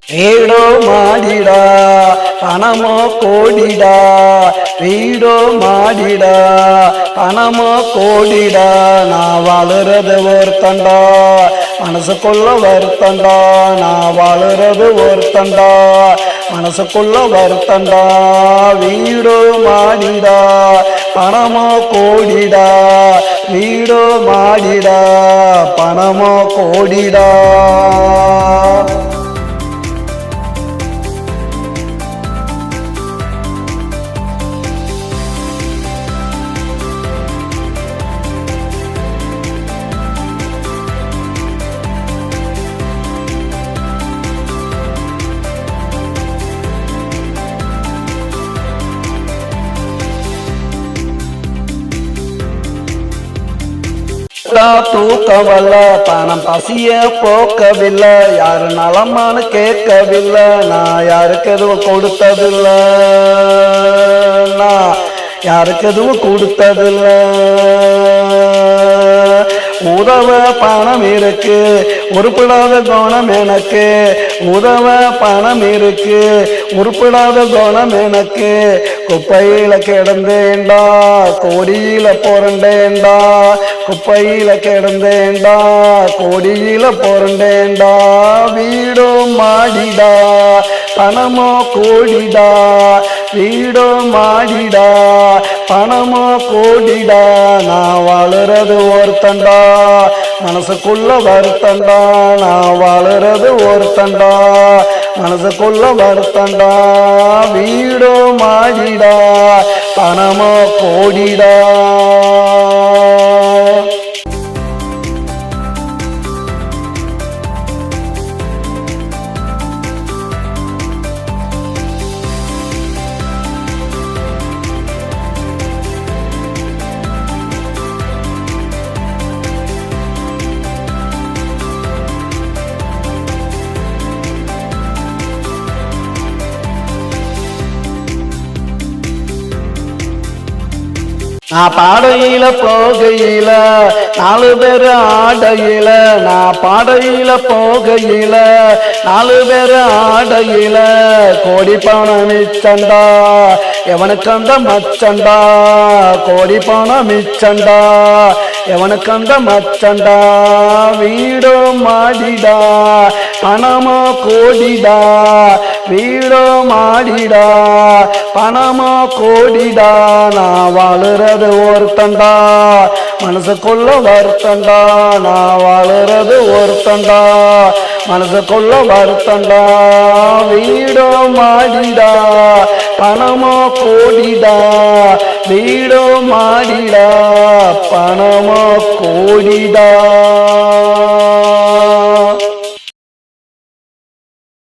வீடோ மாடிடா பணமோ கோடிடா, வீடோ மாடிடா பணமோ கோடிடா. நான் வாழுறது ஒருத்தண்டா, மனசுக்குள்ள வருத்தண்டா. நான் வாழுறது ஒருத்தண்டா, மனசுக்குள்ள வருத்தண்டா. வீடோ மாடிடா பணமோ கோடிடா, வீடோ மாடிடா பணமோ கோடிடா. தூக்கவில்லை, பணம் பசிய போக்கவில்லை, யாரு நலமானு கேட்கவில்லை. நான் யாருக்கு எதுவும் கொடுத்ததில்லை, நான் யாருக்கு எதுவும் கொடுத்ததில்லை. உதவ பணம் இருக்கு, உருப்படாத குணம் எனக்கு. உதவ பணம் இருக்கு, உருப்படாத குணம் எனக்கு. குப்பையில கிடந்தேண்டா, கோடியில புரண்டேண்டா. குப்பையில கிடந்தேண்டா, கோடியில புரண்டேண்டா. வீடோ மாடிடா பணமோ கோடிடா, வீடோ மாடிடா பணமோ கோடிடா. நான் வாழுறது ஒருத்தண்டா, மனசுக்குள்ள வருத்தண்டா. நான் வாழுறது ஒருத்தண்டா, மனசுக்குள்ள வருத்தண்டா. வீடோ மாடிடா பணமோ கோடிடா. நான் பாடையில போகையில 4 பேர் ஆடையில, நான் பாடையில போகையில 4 பேர் ஆடையில. கோடி பணம் மிச்சண்டா, எவனுக்கு அந்த மச்சண்டா. கோடி பணம் மிச்சண்டா, எவனுக்கு அந்த மச்சண்டா. வீடோ மாடிடா பணமோ கோடிடா, வீடோ மாடிடா பணமோ கோடிடா. நான் வாழுறது ஒருத்தண்டா, மனசுக்குள்ள வருத்தண்டா. நான் வாழுறது ஒருத்தண்டா, மனசுக்குள்ள வருத்தண்டா. வீடோ மாடிடா பணமோ கோடிடா, வீடோ மாடிடா பணமோ கோடிடா.